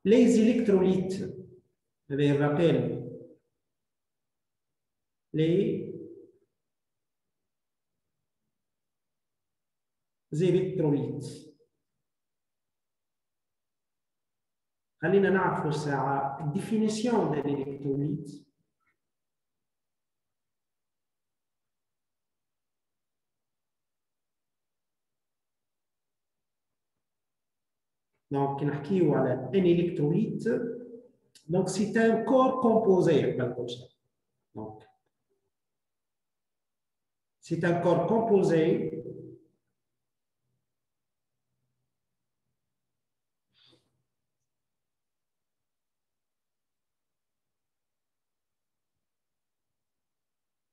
Les électrolytes, je rappelle, les électrolytes. خلينا نعرفوا الساعة الديفينيسيون d'un électrolyte. Donc, نحكيو على un électrolyte. Donc, c'est un corps composé. Donc, c'est un corps composé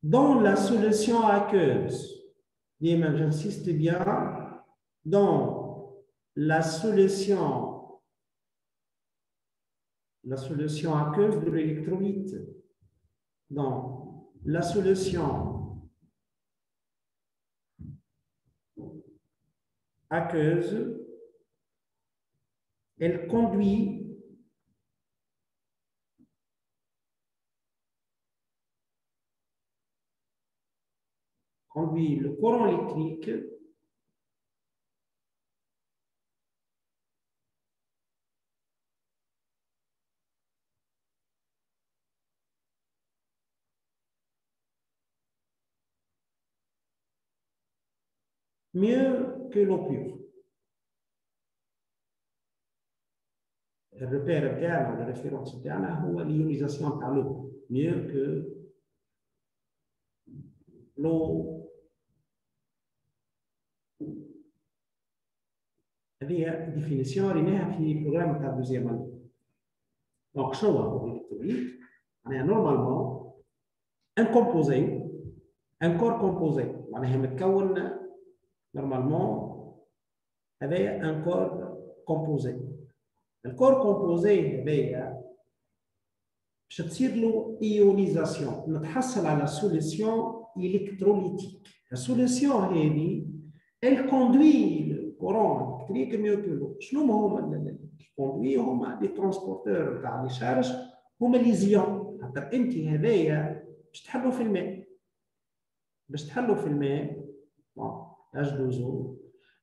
dans la solution aqueuse. J'insiste bien, dans la solution aqueuse de l'électrolyte. Dans la solution aqueuse, elle conduit le courant électrique mieux que l'eau pure. Le repère interne, la référence interne, c'est l'ionisation de l'eau, mieux que l'eau. هذه définition ريناها في البروغرام تاع الدوزيام اني. دونك شنو هو الالكتروليت؟ معناها نورمالمون ان كومبوزي ان كور كومبوزي معناها متكون نورمالمون هذايا ان كور كومبوزي. الكور كومبوزي هذايا باش تصير له ايونيزاسيون نتحصل على سوليسيون الكتروليتيك. السوليسيون هذه elle conduit le courant électrique mieux que l'eau. شنو هما الكوندوي؟ هما لي ترانسبورتور تاع لي شارج، هما لي زيون. خاطر انت هذايا باش تحلوا في الماء، H2O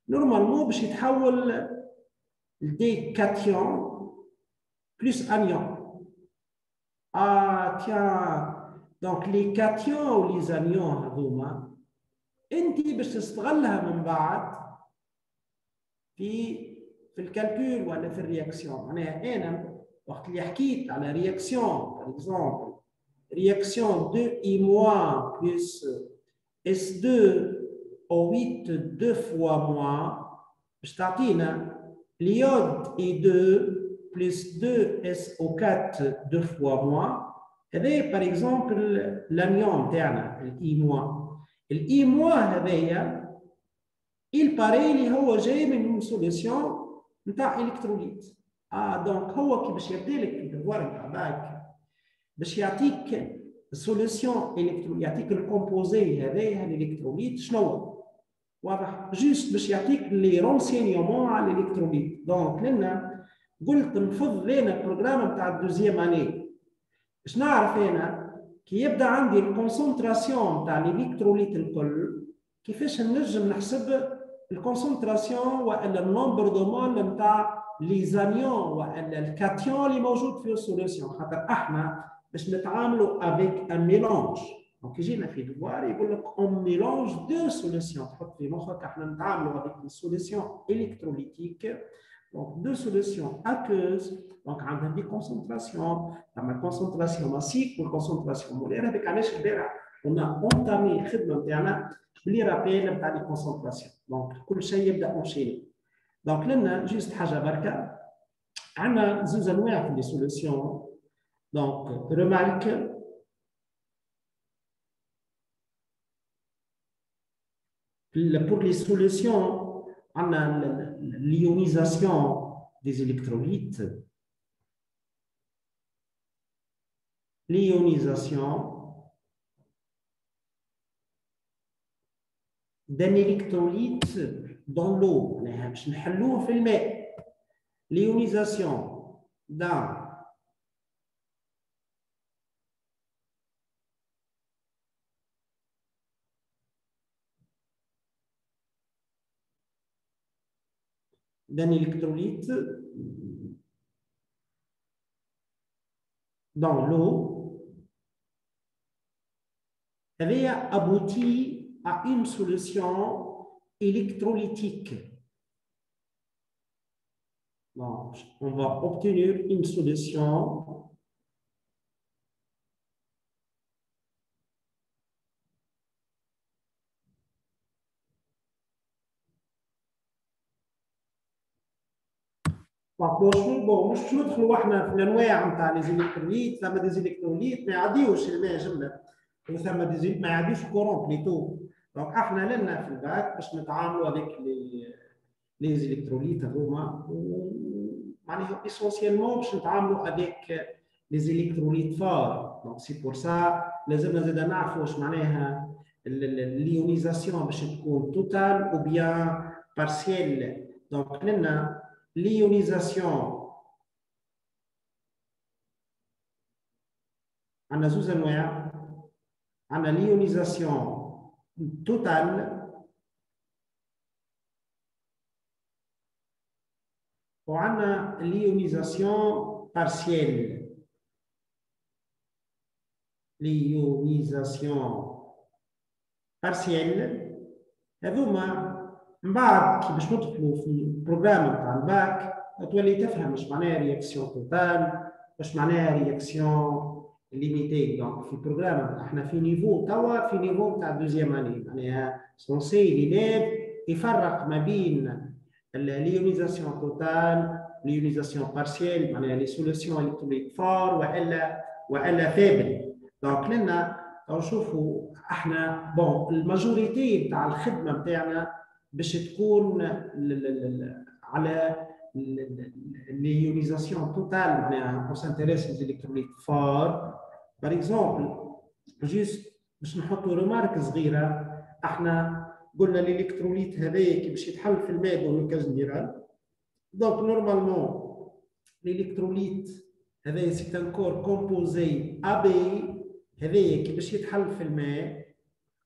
نورمالمون باش يتحول لدي كاتيون بلس انيون. tiens donc les cations ou les anions هذوما انت باش تستغلها من بعد في الكالكول ولا في الرياكسيون. معناها انا وقت اللي حكيت على رياكسيون باغ اكزومبل رياكسيون 2I- plus S2O8 2 fois moins باش تعطينا اليود I2 plus 2SO4 2 fois moins. هذا باغ اكزومبل الانيون تاعنا الI-. الI- هذايا il paraît اللي هو جاي من سوليسيون نتاع الكتروليت. دونك هو كي باش يبدا لك الدوار نتاع باك باش يعطيك السوليسيون يعطيك الكومبوزي هذايا الالكتروليت شنو واضح، جوست باش يعطيك لي رونسينيومون على الالكتروليت. دونك لنا قلت نفض لنا البروغرام نتاع الدوزيام اني باش نعرف انا كي يبدا عندي الكونسنتراسيون تاع الالكتروليت الكل كيفاش نجم نحسب الكونسنتراسيون ولا النومبر دو مول نتاع لي زانيون ولا الكاتيون اللي موجود في السوليسيون. خاطر احنا باش نتعاملوا افيك ان ميلونج. دونك يجينا في دوار يقول لك اون ميلونج دو سوليسيون. تحط في مخك احنا نتعاملوا افيك لي سوليسيون الكتروليتيك دونك دو سوليسيون اكوز. دونك عندنا دي كونسنتراسيون، عندنا كونسنتراسيون ماسيك والكونسنتراسيون مولير. هذاك علاش البارح قلنا اونتامي الخدمه نتاعنا بلي رابيل نتاع لي كونسنتراسيون. دونك كل شيء يبدا اونشيني. دونك لنا جوست حاجه بركه عندنا زوج انواع في لي سوليسيون. دونك ريمارك pour les solutions on a l'ionisation des électrolytes. L'ionisation d'un électrolyte dans l'eau. L'ionisation down. D'un électrolyte dans l'eau avait abouti à une solution électrolytique. Donc, on va obtenir une solution مش ندخلوا احنا في الانواع نتاع لي زيليكتروليت. ثم دي زيليكتروليت ما يعديوش الماء جمله، وثم دي زيليكتروليت ما يعديوش كورون بليتو. دونك احنا لنا في الباك باش نتعاملوا avec لي زيليكتروليت هذوما، معناها اسونسيالمون باش نتعاملوا avec لي زيليكتروليت فار. دونك سي بور سا لازمنا زاد نعرفوا واش معناها الليونيزاسيون باش تكون توتال او بيان بارسيال. دونك لنا l'ionisation عندنا زوج انواع، عندنا l'ionisation totale وعندنا l'ionisation partielle. l'ionisation partielle هذوما من بعد كي باش ندخلوا في البروغرام نتاع الباك تولي تفهم اش معناها رياكسيون توتال، اش معناها رياكسيون ليميتي. دونك في البروغرام احنا في نيفو توا، في نيفو تاع دوزيام اني، معناها سونسي ليلاب يفرق ما بين ليونيزاسيون توتال، ليونيزاسيون بارسيال، معناها لي سوليسيون الكتروليك فور والا فابل. دونك لنا نشوفوا احنا بون الماجوريتي تاع الخدمه نتاعنا باش تكون على l'ionisation totale. On s'intéresse aux électrolytes forts. Par exemple, juste باش نحطوا ريمارك صغيره، احنا قلنا الالكتروليت هذايا كي باش يتحل في الماء دون كاز جنرال. دونك نورمالمون الالكتروليت هذايا سي ان كور كومبوزي ابي، هذايا كي باش يتحل في الماء.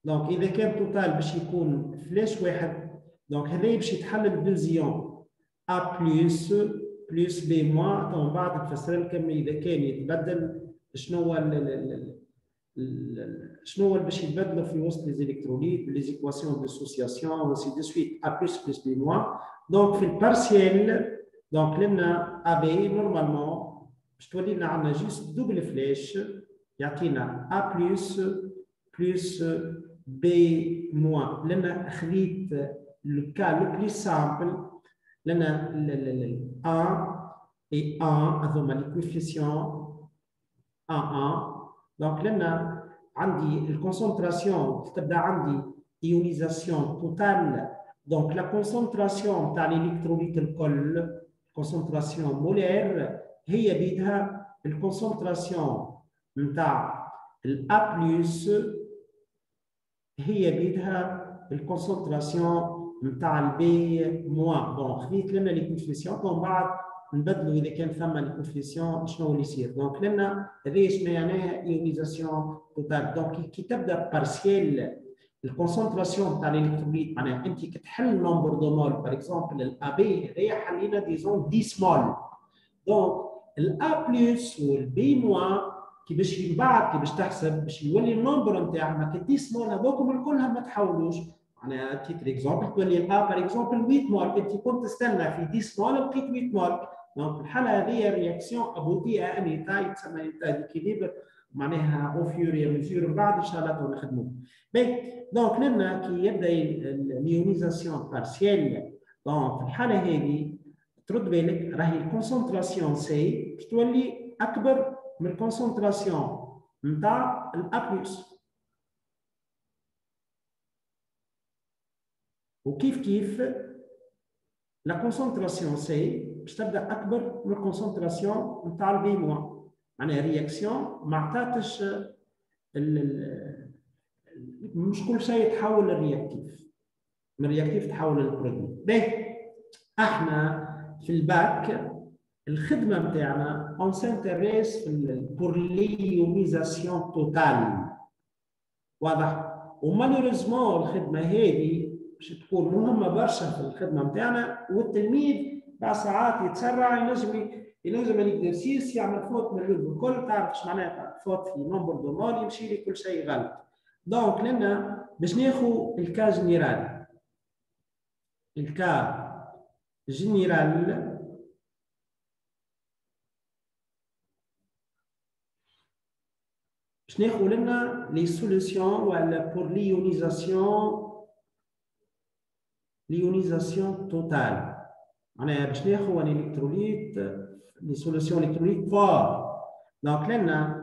دونك اذا كان توتال باش يكون فلاش واحد، دونك هذايا باش يتحل الدوزيون A بلس B موان. ومن بعد تفسر لكم اذا كان يتبدل شنو هو باش يتبدلوا في وسط لي زيليكتروليت لي زيكواسيون ديسوسياسيون وسي دو سويت A بلس B موان. دونك في البارسيال دونك لنا AB نورمالمون باش تولي لنا عندنا جوست دوبل فلاش يعطينا A بلس B موان. لنا خذيت لو كا لو بلي سامبل، لنا 1 et 1 هذوما لي كوفيسيون 1. دونك لنا عندي الكونسنتراسيون تبدا عندي ايونيزاسيون توتال. دونك لا كونسنتراسيون تاع الالكتروليت الكل كونسنتراسيون مولير هي بيدها الكونسنتراسيون نتاع الA بلس هي بيدها الكونسنتراسيون نتاع البي موان. بون خذيت لنا لي كوفيسيون ومن بعد نبدلوا اذا كان ثم لي كوفيسيون شنو اللي يصير. دونك لنا هذه شنو معناها ايونيزاسيون توتال. دونك كي تبدا بارسيال الكونسنتراسيون تاع الالكتروليت، معناها انت كي تحل نومبر دو مول باغ اكزومبل الابي هذايا حلينا ديزون 10 مول. دونك الA بلس والبي موان كي باش من بعد كي باش تحسب باش يولي النومبر نتاعنا كي 10 مول هذوكم الكلها ما تحولوش. معناها تيتر اكزومبل تولي الA باغ اكزومبل 8 مول، انت كنت تستنى في 10 مول لقيت 8 مول. دونك في الحاله هذه الرياكسيون ابوتي ان ايتا يتسمى ايتا ديكيليبر، معناها او فيوري ميزور من بعد ان شاء الله نخدموه. دونك لنا كي يبدا اليونيزاسيون بارسيال، دونك في الحاله هذه ترد بالك راهي الكونسنتراسيون سي باش تولي اكبر من الكونسنتراسيون نتاع الA بلس. وكيف لا كونسنتراسيون سي باش تبدا اكبر من الكونسنتراسيون نتاع البي موان. معناها رياكسيون ما عطاتش مش كل شيء يتحول للرياكتيف، من الرياكتيف تحول للبرودوي. احنا في الباك الخدمه نتاعنا on s'intéresse pour l'ionisation totale. واضح؟ ومالوريزمون الخدمه هذه باش تكون مهمه برشا في الخدمه نتاعنا، والتلميذ بعض ساعات يتسرع، ينجم الاكزرسيس يعمل فوت من اللول الكل، تعرف ايش معناها فوت في نومبر دو مول، يمشي لي كل شيء غلط. دونك لنا باش ناخذ الكا جينيرال. الكا جينيرال باش ناخذ لنا لي سوليسيون ولا بور ليونيزاسيون توتال. معناها باش ناخذ ان الكتروليت لي سوليسيون الكتروليت فور. دونك لنا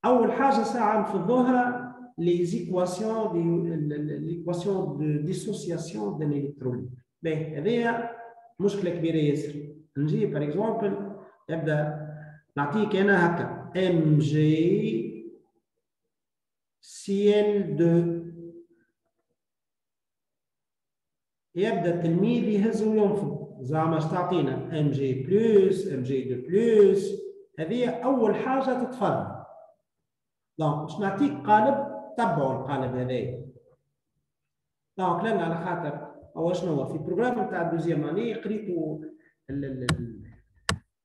اول حاجه ساعه نفضوها لي زيكواسيون دو ديسوسياسيون دان الكتروليت. باهي هذه مشكله كبيره ياسر. نجي باغ اكزومبل يبدا نعطيك انا هكا ام جي سي ال 2، يبدا التلميذ يهز وينفض زعما اش تعطينا ام جي بلس ام جي 2 بلس. هذه اول حاجه تتفضل. دونك باش نعطيك قالب، تبعوا القالب هذايا. دونك لنا على خاطر اول شنو في البروغرام نتاع الدوزيام اني قريتو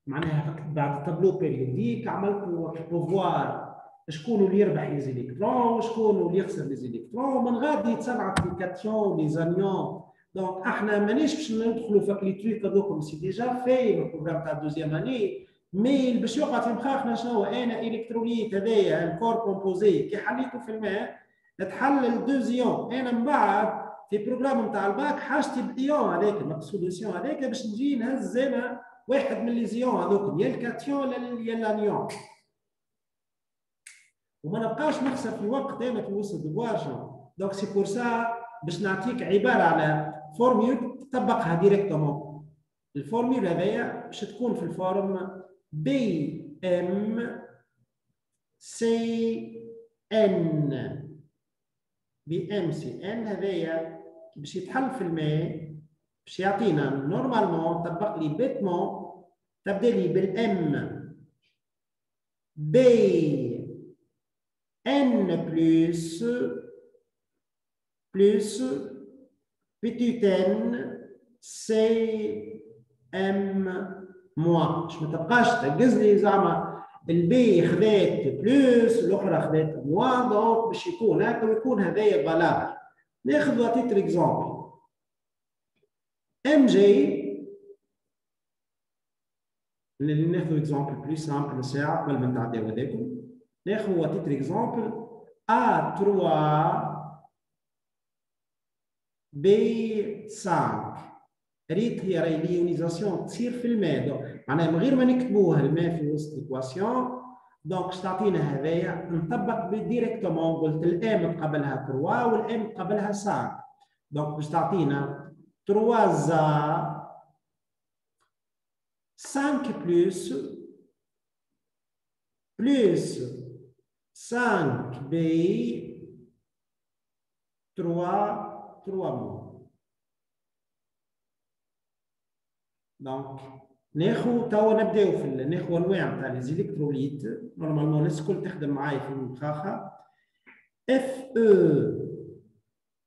معناها بعد التابلو بيريوديك عملتوا بوفوار شكون اللي يربح لي زيليكترون وشكون اللي يخسر لي زيليكترون، من غادي يتسرع ابليكاسيون لي زانيون. دونك احنا مانيش باش ندخلوا في لي تريك هذوكم، سي ديجا في البروغرام تاع الدوزيام اني. مي باش يقعد في مخاخنا شنو انا الكتروليت هذايا الكور كومبوزي كي حليته في الماء تحل الدوزيون. انا من بعد في بروغرام نتاع الباك حاجتي بالايون هذاك السوليسيون هذاك باش نجي نهز انا واحد من لي زيون هذوك يا الكاتيون يا الانيون، وما نبقاش نخسر في وقت انا في وسط الدوار. دونك سي بور سا باش نعطيك عباره على فورميول تطبقها ديريكتومون. الفورميول هذايا باش تكون في الفورم بي ام سي ان. بي ام سي ان هذايا باش يتحل في الماء باش يعطينا نورمالمون طبق لي بيتمون تبدا لي بالام بي ان بلس بتيت ان سي ام موا. باش ما تبقاش تهز لي زعما البي خذات بلس الاخرى خذات موا. دونك باش يكون هكا ويكون هذايا فالابل. ناخذ تيتر اكزومبل ام جي. ناخذ اكزومبل بلو سامبل ساعه قبل ما نتعداو هذاكم. ناخذ تيتر اكزومبل A3 B5. ريت هي راهي ليونيزاسيون تصير في الماء، معناها من غير ما نكتبوها الماء في وسط الايكواسيون. دونك اش تعطينا هذايا نطبق ديريكتومون. قلت الام قبلها 3 والام قبلها 5. دونك باش تعطينا 3 زا 5 بلس 5 بي 3 مو. دونك ناخذ توا نبداو في ناخذ انواع نتاع لي زيليكتروليت. نورمالمون الناس الكل تخدم معايا في المخاخه. اف او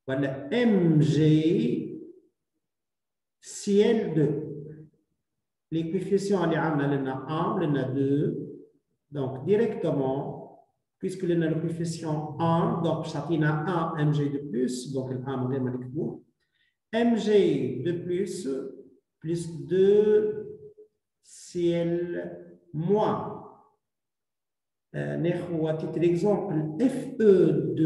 ولا ام جي سي ال 2. لي كوفيسيون اللي عندنا لنا 1 لنا 2. دونك ديريكتومون puisque لنا لو كوفيسيون 1 دونك باش تعطينا 1 ام جي دو بلس. دونك الان من غير ما نكتبوه ام جي دو بلس plus 2 ciel moins. ناخذ titre exemple FE2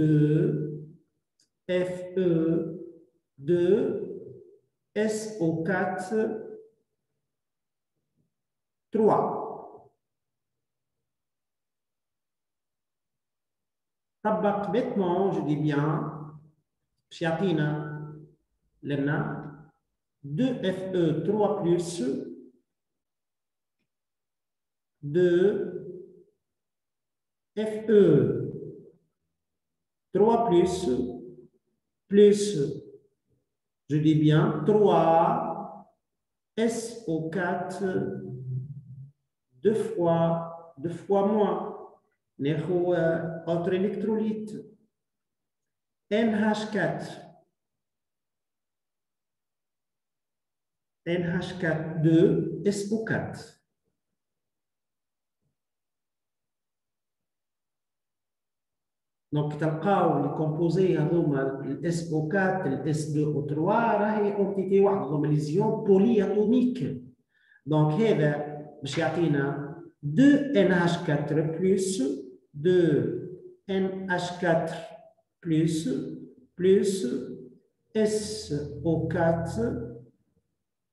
SO4 3. طبق bêtement je dis bien باش يعطينا لنا 2FE3 plus 2FE3 plus je dis bien 3 SO4 deux fois moins. ناخذ autre électrolyte NH4 2 SO4. Donc تلقاو les composés هذوما ال SO4 ال S2O3 راهي اونتيتي واحده هذوما لي زيون بولي اتوميك. دونك هذا باش يعطينا 2 NH4 plus 2 NH4 plus SO4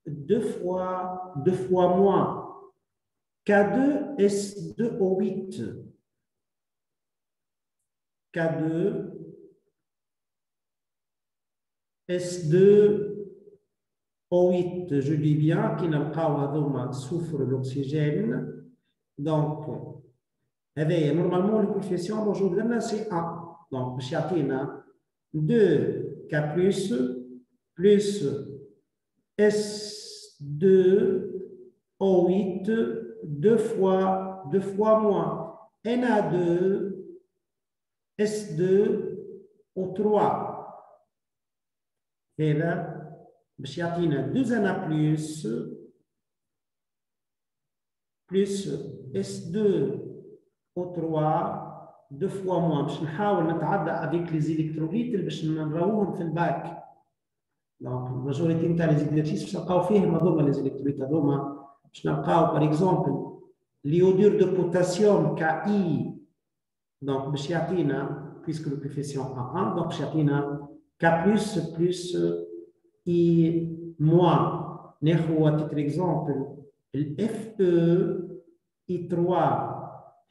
deux fois moins K2 S2O8 K2 S2O8 je dis bien qui نلقاو هذوما soufre l'oxygène. donc هذايا نورمالمون لو كوفيسيون موجود لنا سي 1. دونك باش يعطينا 2 K plus S2O8 deux fois moins Na2 S2O3. هذا باش يعطينا 2 Na plus S2O3 deux fois moins. باش نحاول نتعدى avec les électrolytes اللي باش نراوهم في الباك. دونك الماجوريتي نتاع لي زيكزارسيس باش نلقاو فيهم هذوما لي زيليكتروليت هذوما. باش نلقاو باغ اكزومبل ليودور دو بوتاسيوم كاي. دونك باش يعطينا بيسكو لو كوفيسيون A1 دونك باش يعطينا K plus I moins. ناخذ تيتر اكزومبل الFE I3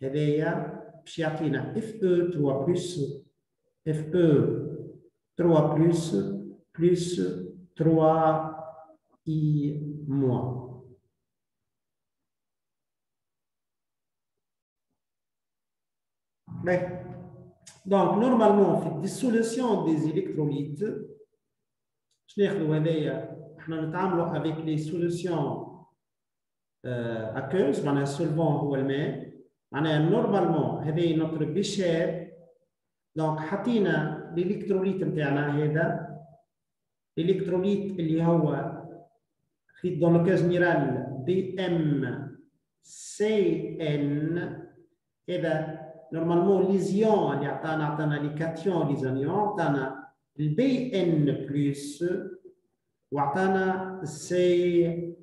هذايا باش يعطينا FE3 plus 3I moins. Donc, normalement, في dissolution des électrolytes, je ناخذوا هذايا احنا نتعاملوا avec les solutions aqueuses. معناها solvant هو الماء. معناها نورمالمون هذه نوتر بيشير. دونك حطينا الالكتروليت نتاعنا هذا الالكتروليت اللي هو في دون لو كاز جينيرال BMCN. هذا نورمالمون لي زيون اللي عطانا لي كاتيون لي زانيون عطانا الBN بلس وعطانا CM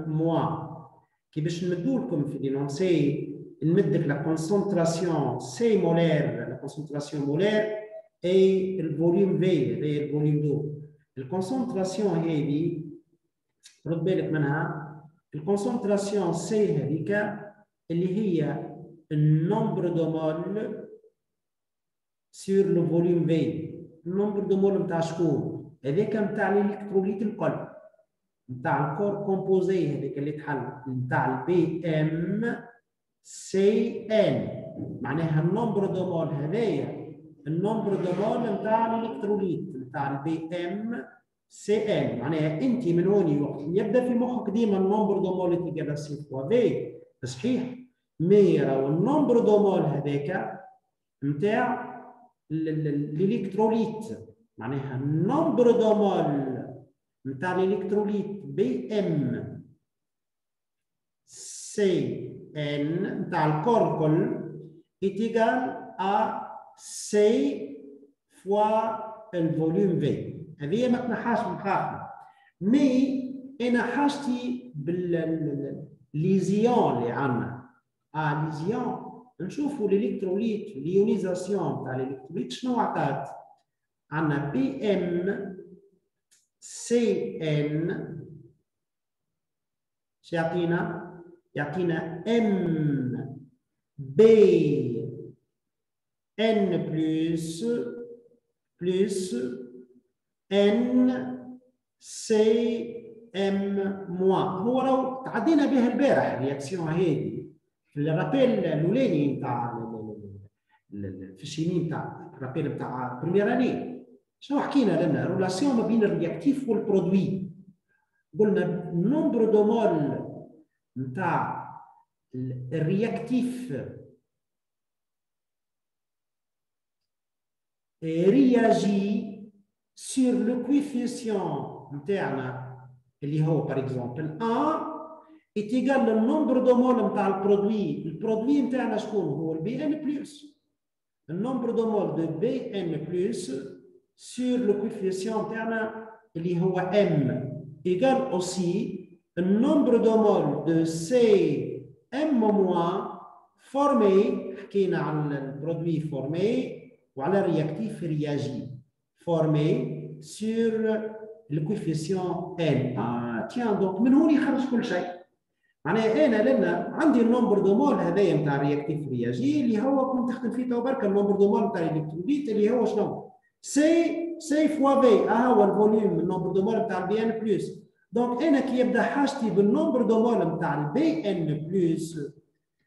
موان. كي باش نمدوا لكم في لينونسي نمدك لا كونسونطراسيون سي مولير لا كونسونطراسيون مولير اي الفوليوم في هذا الفوليوم دو. الكونسونطراسيون هذه رد بالك منها. الكونسونطراسيون سي هذيك اللي هي النمبر دو مول سور لو فوليوم في. النمبر دو مول نتاع شكون؟ هذاك نتاع الالكتروليت الكل نتاع الكور كومبوزي هذيك اللي تحل نتاع BMCN. معناها النمبر دو مول هذايا النمبر دو مول نتاع الالكتروليت نتاع BMCN. معناها انت من هوني وقت يبدا في مخك ديما النمبر دو مول اللي تلقى سي فوا في صحيح. مي راهو النمبر دو مول هذاك نتاع الالكتروليت. معناها النمبر دو مول نتاع الالكتروليت BMCN نتاع الكور الكل إيتيغال ا سي فوا الفوليوم في. هذه ما تنحاش من خاطري. مي انا حاجتي باللي زيون اللي عندنا. لي زيون نشوفوا الالكتروليت اليونيزاسيون تاع الالكتروليت شنو عطات. عندنا BMCN شو يعطينا؟ يعطينا MBN plus NCM موان. هو راهو تعدينا بها البارح الرياكسيون هذه في الرابيل الاولاني نتاع في الشيمي نتاع الرابيل نتاع بريمير اني. شنو حكينا لنا؟ رولاسيون ما بين الرياكتيف والبرودوي. قلنا النمبر دو مول نتاع الرياكتيف réagit sur le coefficient نتاعنا اللي هو par exemple 1 est égal au nombre de moles نتاع البرودوي نتاعنا شكون هو البي ان بلس النمبر دو مول دو بي ان بلس sur le coefficient نتاعنا اللي هو m égal aussi le nombre de moles de CM- formé حكينا عن البرودوي formé وعلى الرياكتيف رياجي formé sur le coefficient n. tiens donc من هون يخرج كل شيء. معناها انا لنا عندي النمبر دو مول هذايا نتاع الرياكتيف رياجي اللي هو كنت تخدم فيه تو برك النمبر دو مول نتاع الالكتروليت اللي هو شنو؟ سي فوا في هو الفوليوم النمبر دو مول نتاع البي ان بلس. دونك انا كي يبدا حاجتي بالنمبر دو مول نتاع البي ان بلس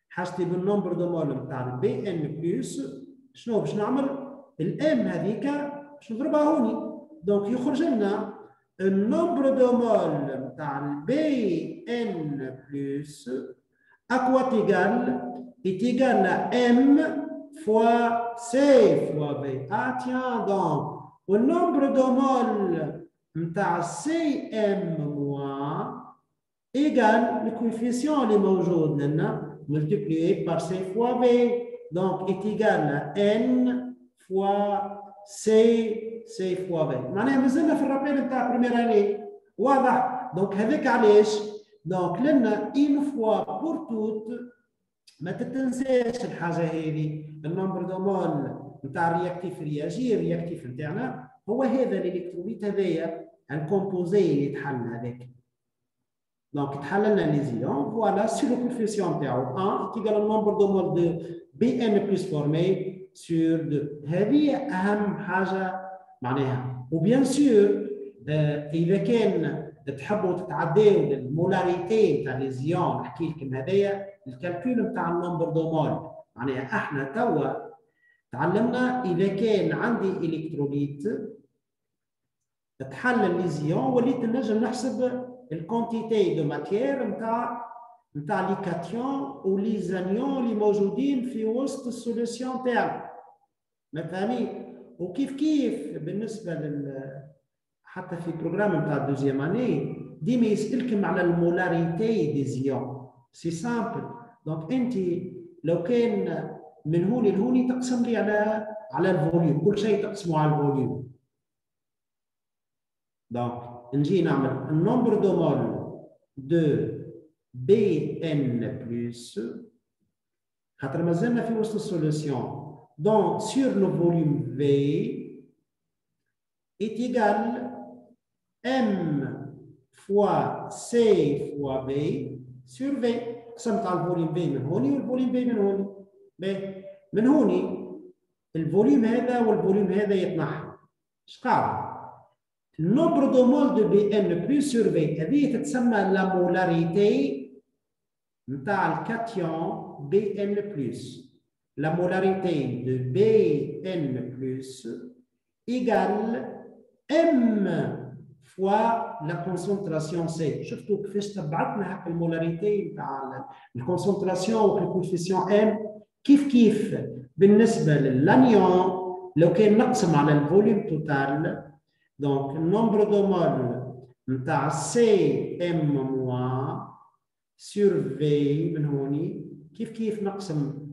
حاجتي بالنمبر دو مول نتاع البي ان بلس شنو باش نعمل؟ الام هذيك باش نضربها هوني. دونك يخرج لنا النمبر دو مول نتاع البي ان بلس اكوا تيغال est égal à m fois c fois b. tiens donc le nombre de moles نتاع cm moins égale le coefficient اللي موجود لنا multiplié par c fois b. donc est égal à n fois c fois b. معناها مازلنا في الرابيل نتاع بريمير اني واضح. دونك هذاك علاش دونك لنا une fois pour toutes ما تتنساش الحاجه هذه النمبر دو مول نتاع الرياكتيف رياجي الرياكتيف نتاعنا هو هذا الالكتروليت هذايا الكومبوزي اللي يتحل هذاك. دونك تحل لنا لي زيون فوالا سي لو كوفيسيون تاعو 1 تيجال النمبر دو مول دو بي ان بلس فورمي سور 2. هذه اهم حاجه معناها. وبيان سور اذا كان تحبوا تتعداو للمولاريتي تاع لي زيون نحكي لكم هذايا الكالكول نتاع النمبر دو مول. معناها احنا توا تعلمنا اذا كان عندي الكتروليت تحلل لي زيون وليت نجم نحسب الكونتيتي دو ماتيير نتاع لي كاتيون ولي زانيون اللي موجودين في وسط السوليسيون تاعنا. ما فاهمين؟ وكيف كيف بالنسبه حتى في بروجرام نتاع الدوزيام اني ديما يسالكم على المولاريتي دي زيون. سي سامبل. دونك انت لو كان من هوني لهوني تقسم لي على الفوليوم كل شيء تقسمه على الفوليوم. دونك نجي نعمل النمبر دو مول دو بي ان بلس خاطر مازلنا في وسط السوليسيون. دونك سور لو فوليوم في est égal m fois c fois b sur v. قسمت على الفوليوم v من هوني والفوليوم v من هوني. من هوني الفوليوم هذا والفوليوم هذا يتنحى. اش قاعد؟ النمبر دو مول دو بي ان بلس سور في هذه تتسمى لا مولاريتي نتاع الكاتيون بي ان بلس. لا مولاريتي دو بي ان بلس ايغال m fois la concentration C. شفتوا كيفاش تبعتنا هكا المولاريتي نتاع الكونسنتراسيون والكوفيسيون m كيف بالنسبه للانيون لو كان نقسم على الفوليوم توتال. دونك النمبر دو مول نتاع CM موان سور في من هوني كيف نقسم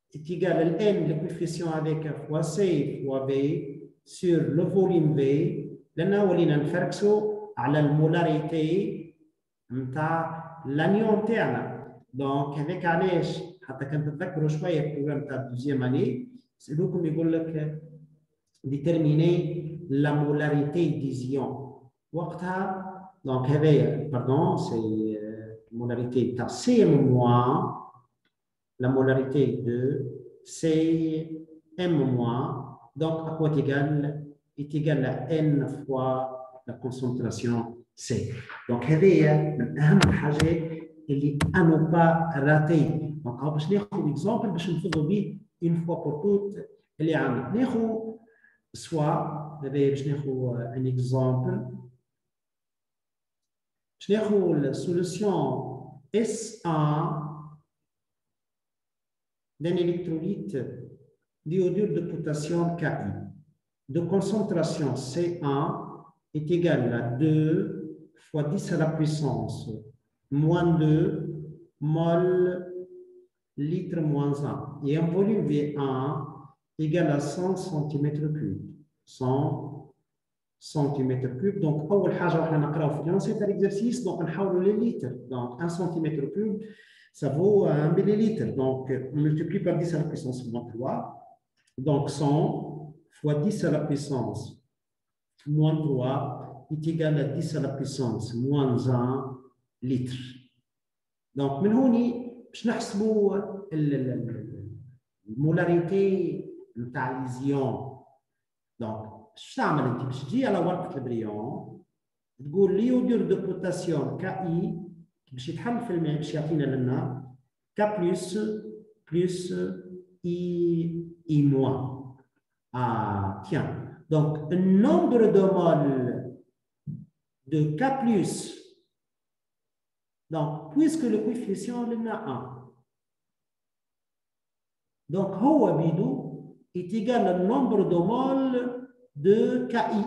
تيجال الان الكوفيسيون هذاك فوا سي فوا في sur le volume V لأننا ولينا نفركسوا على المولاريتي نتاع لانيون تاعنا. دونك هذاك علاش حتى كان تتذكروا شويه في البروجرام تاع الدوزيام اني يسالوكم يقول لك ديتيرميني لا مولاريتي دي زيون وقتها. دونك هذايا باردون سي المولاريتي تاع سي ام موان لا مولاريتي دو سي ام موان. Donc, à quoi est égal à n fois la concentration C. Donc, هذه من أهم الحاجات اللي أنا با راتي. Donc, باش ناخذ اكزامبل باش نفضوا به une fois pour toutes اللي عندنا. ناخذ سوا هذا باش ناخذ ان اكزامبل la solution S1 d'un électrolyte d'iodure de potassium Ki de concentration C1 est égal à 2 fois 10 à la puissance moins 2 mol litre moins 1 et un volume V1 égal à 100 cm3. 100 cm3. Donc, أول حاجة راح نقراو في اليوم c'est un exercice donc نحولوا للليتر. Donc 1 cm3 ça vaut 1 millilitre. Donc on multiplie par 10 à la puissance moins 3. Donc 100 fois 10 à la puissance moins 3 est égal à 10 à la puissance moins 1 litre. Donc من هوني باش نحسبوا المولاريتي نتاع ليزيون. دونك باش تعمل انت باش تجي على ورقه البريون تقول ليودور دو بوتاسيوم كاي باش يتحل في الماء باش يعطينا لنا كا بلس اي موان. Tiens, donc un nombre de moles de K+, donc puisque le coefficient est 1, donc هو بيدو est égal au nombre de moles de KI.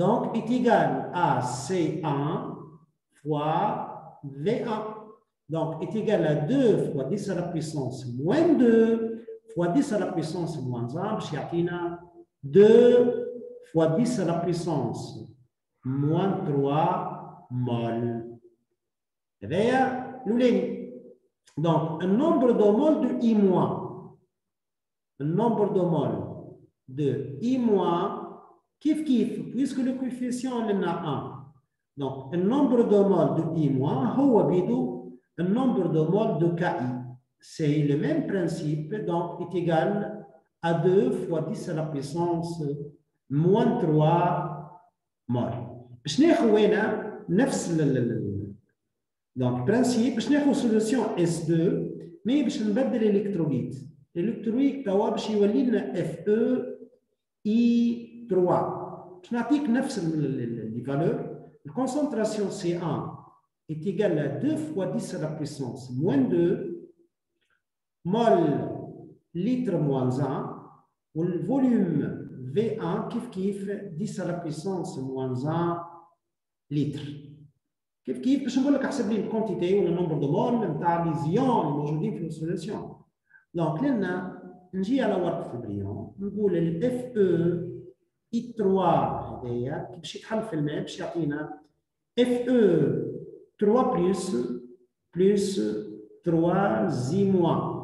Donc est égal à C1 fois V1. Donc est égal à 2 fois 10 à la puissance moins 2 fois 10 à la puissance moins 1, باش يعطينا 2 fois 10 à la puissance moins 3 mol. هذايا الأولاني. Donc un nombre de moles de I-, un nombre de moles de I-, kif kif, puisque le coefficient est 1. Donc un nombre de moles de I-, هو بيدو un nombre de moles de KI. C'est le même principe, donc est égal à 2 fois 10 à la puissance moins 3 mol. باش ناخذ هنا نفس donc principe باش ناخذ solution S2 مي باش نبدل الالكتروليت. الالكتروليت توا باش يولي لنا FeI3. باش نعطيك نفس لي فالور. الكونسنتراسيون C1 est égal à 2 fois 10 à la puissance moins 2 mol litre moins 1 ou le volume V1 kif 10 à la puissance moins 1 litre. كيف باش نقول لك احسب لي الكونتيتي ولا النمبر دو مول نتاع لي زيون الموجودين في السوليسيون. دونك لنا نجي على ورقه البريون نقول الاف او اي 3 هذايا كي باش يتحل في الماء باش يعطينا اف او 3 بلس 3 زي موان.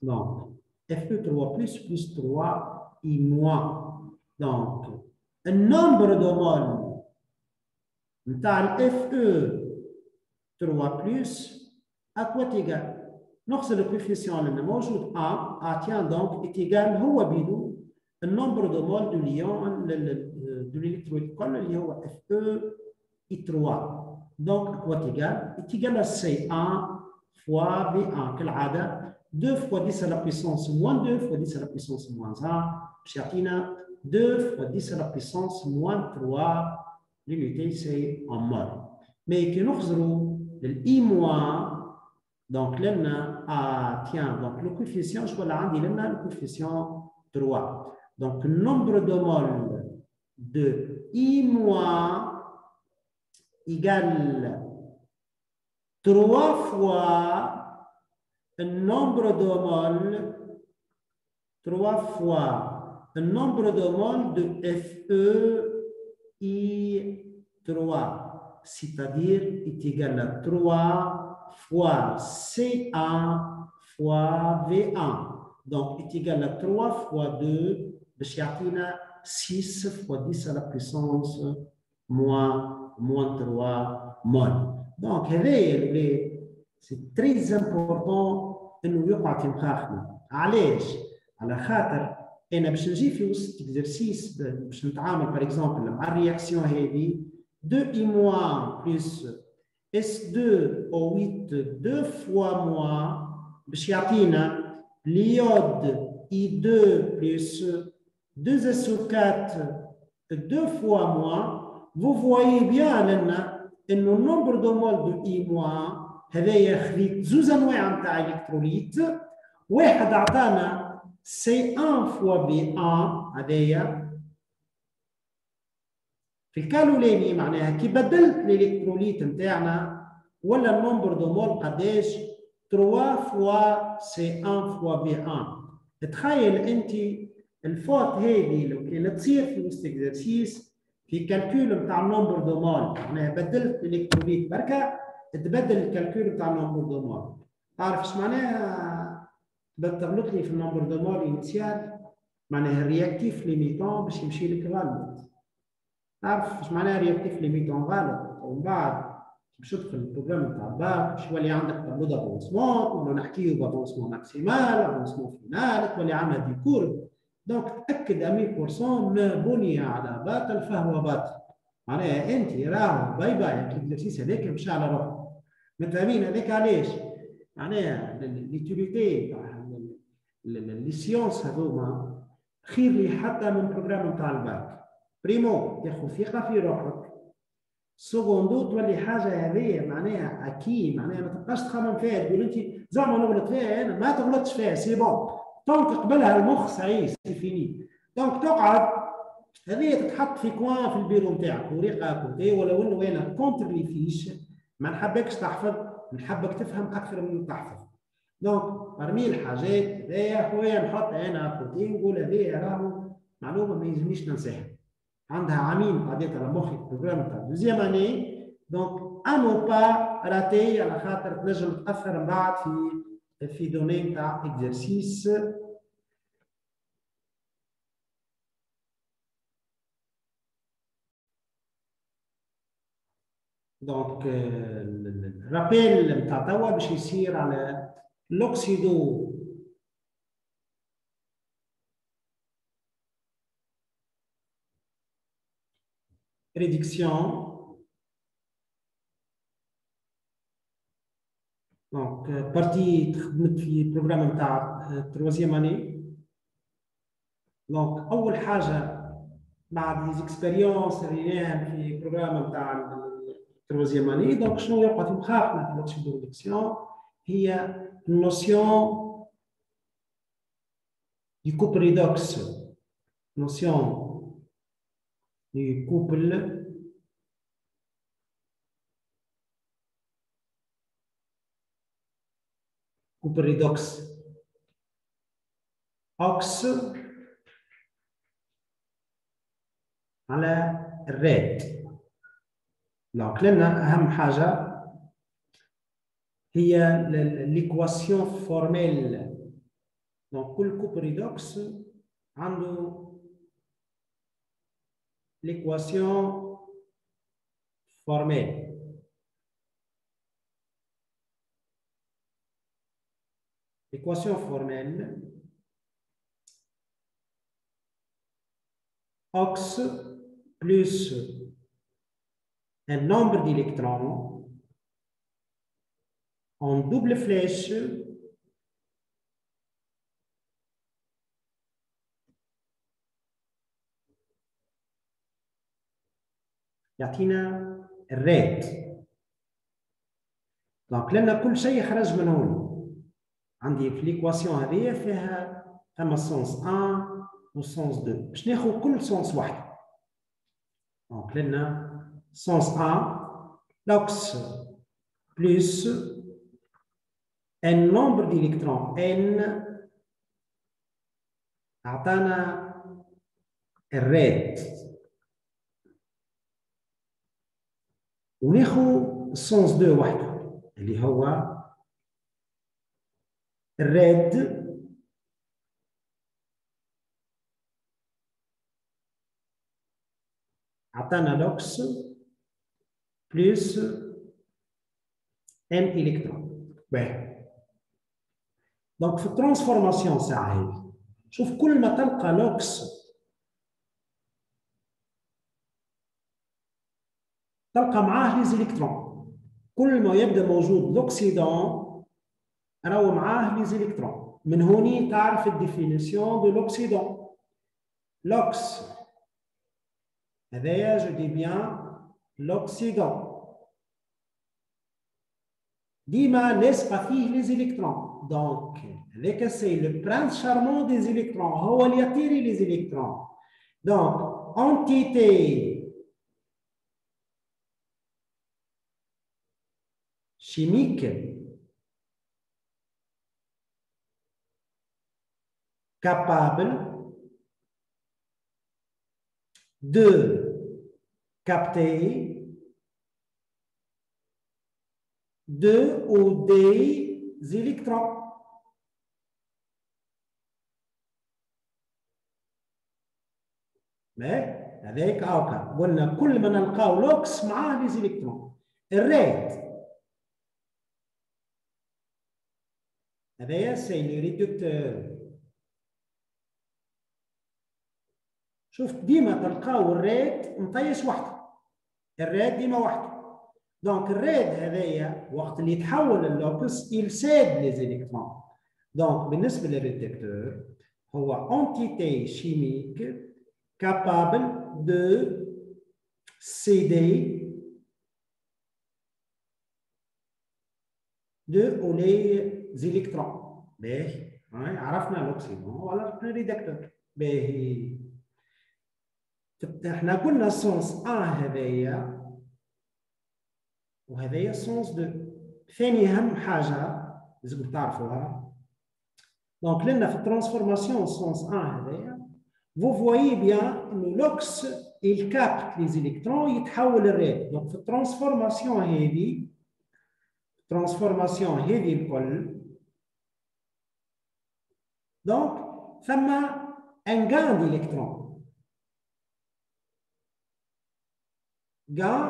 دونك اف او 3 بلس 3 اي موان. دونك النمبر دو مول نتاع الاف او 3 بلس اكوا تيغال نقص لو كوفيسيون اللي موجود تيان دونك ايتيغال هو بيدو النمبر دو مول دو ليون دو الالكترويد كل اللي هو اف او اي 3. دونك اكوا تيغال ايتيغال سي 1 فوا بي 1 كالعاده 2 فوا 10 على بيسونس موان 2 فوا 10 على بيسونس موان 1 باش يعطينا 2 فوا 10 على بيسونس موان 3. L'unité, c'est en mol. Mais que nous avons le I-, donc là, tiens, donc le coefficient, je vois là, le coefficient 3. Donc, le nombre de moles de I- égale 3 fois le nombre de moles, 3 fois le nombre de moles de Fe I3, c'est-à-dire est égal à 3 fois C1 fois V1. Donc, est égal à 3 fois 2, باش يعطينا 6 fois 10 à la puissance moins 3 mol. Donc, c'est très important انه يقع في مخاخنا. علاش؟ على خاطر انا باش نجي في وسط اكزرسيس باش نتعامل باغ اكزومبل مع الرياكسيون هذه 2I- بلس S2O8 2 فوا موان باش يعطينا اليود I2 بلس 2SO4 2 فوا موان vous voyez bien لنا انه النمبر دو مول دو اي موان هذايا خذيت زوز انواع نتاع الكتروليت، واحد عطانا سي 1 فوا بي 1 هذايا في الكالولاني، معناها كي بدلت الالكتروليت نتاعنا ولا النمبر دو مول قداش 3 فوا سي 1 فوا بي 1. تخيل انت الفوت هذه لو كانت تصير في وسط اكزرسيس في كالكول نتاع النمبر دو مول، معناها بدلت الالكتروليت بركه تبدل الكالكول نتاع النمبر دو مول. تعرف ايش معناها؟ تغلط لي في النمبر دو مول انيسيال، معناها الرياكتيف ليميتون باش يمشي لك غلط. تعرف ايش معناها رياكتيف ليميتون غلط؟ ومن بعد باش تدخل البروجرام نتاع الباك باش يولي عندك تابلو دافونسمون، ولا نحكيو بافونسمون ماكسيمال افونسمون فينال، تولي عندنا دي كورب. دونك تاكد 100% ما بني على باطل فهو باطل. معناها انت راهو باي باي الاكزرسيس هذاك مشى على روحه. متفاهمين هذاك علاش؟ معناها ليتيليتي تاع لي سيونس هذوما خير لي حتى من بروجرام نتاع الباك. بريمو تاخذ ثقه في روحك، سكوندو تولي حاجه هذه معناها اكيد، معناها ما تبقاش تخمم فيها تقول انت زعما نغلط فيها، انا ما تغلطش فيها سي بون طونك تقبلها المخ صحيح سي فيني. دونك تقعد هذه تتحط في كوان في البيرو نتاعك وريقه كوتي، ولو انه انا كونتر لي فيش ما نحبكش تحفظ، نحبك تفهم اكثر من تحفظ. دونك برمي الحاجات هذايا خويا نحط انا كوتي نقول هذايا راهو معلومه ما يلزمنيش ننساها. عندها عامين قضيت على مخي البروجرام تاع دوزيام اني، دونك انو با راتي على خاطر تنجم تاثر من بعد في دوني تاع اكزرسيس. دونك الرابيل نتاع توا باش يصير على لوكسيدو ريدكسيون. دونك بارتي خدمت في البروجرام نتاع تروازيام اني. دونك اول حاجه بعد لي زيكسبيريونس ريناهم في البروجرام نتاع التروازيام اني، دونك شنو يبقى في مخاخنا في لوكسيدو ريدكسيون؟ هي النوسيون du couple redox, notion du couple redox ox على الريد. دونك لنا اهم حاجه هي ليكواسيون فورميل. دونك كل كوب ريدوكس عنده ليكواسيون فورميل. l'équation formelle ox plus un nombre d'électrons en double flèche يعطينا الريد. دونك لنا كل شيء خرج من هون. عندي في ليكواسيون هذه فيها ثم السونس 1 والسونس 2 باش ناخذ كل سونس واحد. دونك لنا سونس 1 لوكس بلس ان نومبر ديليكترون ان اعطانا الريد، وناخذ السونس 2 وحده اللي هو الريد عطانا لوكس بلس ان الكترون. باهي دونك في الترانسفورماسيون ساعه هذه شوف كل ما تلقى لوكس تلقى معاه لي زيليكترون، كل ما يبدا موجود لوكسيدون راهو معاه لي زيليكترون. من هوني تعرف الديفينيسيون دو لوكسيدون. لوكس هذايا je dis bien l'Occident. ديما لاصقه فيه لي زيليكترون. دونك هذاك سي لو برانس شارمون دي زيليكترون، هو اللي يطيري لي زيليكترون. دونك انتيتي chimique capable de capter deux ou des électrons. هذاك هاكا قلنا كل ما نلقاو لوكس معاه لي زيليكترون. الريد هذايا سي لو ريدكتور. شوف ديما تلقاو الريد مطيش وحده، الريد ديما وحده. دونك الريد هذايا وقت اللي يتحول اللوكس يلساد لي زيليكترون. دونك بالنسبه للريدكتور هو انتيتي شيميك capable de céder deux ou les électrons. باهي عرفنا الاكسيدون ولا الريدكتور. باهي احنا قلنا السونس هذايا وهذايا السونس 2. ثاني اهم حاجه لازم تعرفوها. دونك لنا في الترانسفورماسيون السونس هذايا vous voyez bien que l'ox il capte les électrons يتحول الريد. دونك في الترانسفورماسيون هذه الكل دونك ثم ان gain d'électrons. gain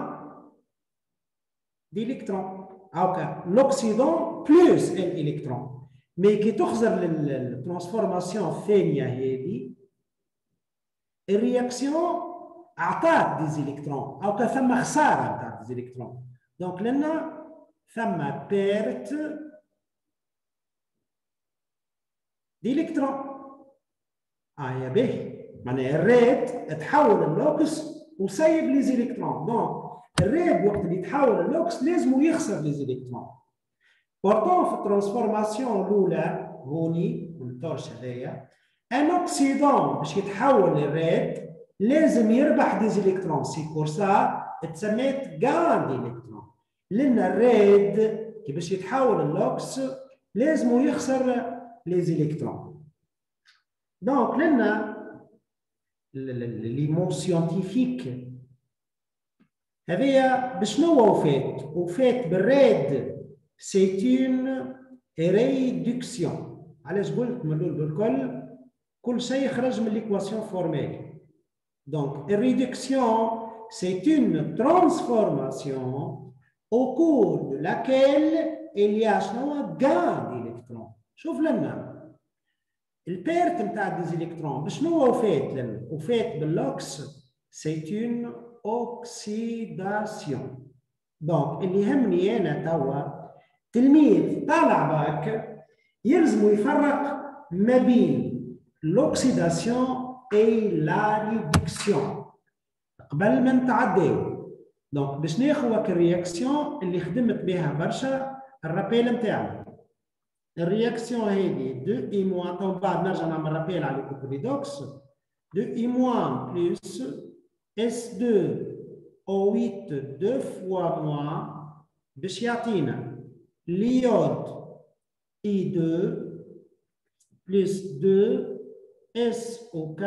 d'électrons هاكا l'oxydant plus un électron. مي كي تخزر للترانسفورماسيون الثانيه هذه الرياكسيون اعطات دي زيليكترون او ثم خساره تاع دي زيليكترون. دونك لنا ثم بيرت ديليكترون. يا باهي معناها الريد تحول اللوكس وسيب لي زيليكترون. دونك الريد وقت اللي يتحول اللوكس لازم يخسر لي زيليكترون. بورتون في الترانسفورماسيون الاولى هوني والتورش هذايا ان اوكسيدون باش يتحول للريد لازم يربح دي زيليكترون. سي بور سا تسميت غان ديليكترون، لان الريد كي باش يتحول اللوكس لازم يخسر لي زيليكترون. دونك لنا لي مون سيانتيفيك هذيا بشنو وفات؟ وفات بالريد سي اون ريدكسيون. علاش قلت من الاول بالكل كل شيء خرج من ليكواسيون فورميل. Donc, réduction, c'est une transformation au cours de laquelle il y a un gain d'électrons. شوف لنا البيرت نتاع دي زيليكترون بشنو وفات لنا؟ وفات باللوكس c'est une oxydation. دونك اللي يهمني انا توا تلميذ طالع باك يلزم يفرق ما بين l'oxydation et la réduction قبل ما نتعداو. دونك باش ناخذ الرياكسيون اللي خدمت بها برشا الرابيل نتاعنا. الرياكسيون هذه 2 اي موان تو بعد نرجع نعمل رابيل على الكوبريدوكس 2 اي موان بلس S2 O8 2 فوا موان باش يعطينا ليود I2 بلس 2 SO4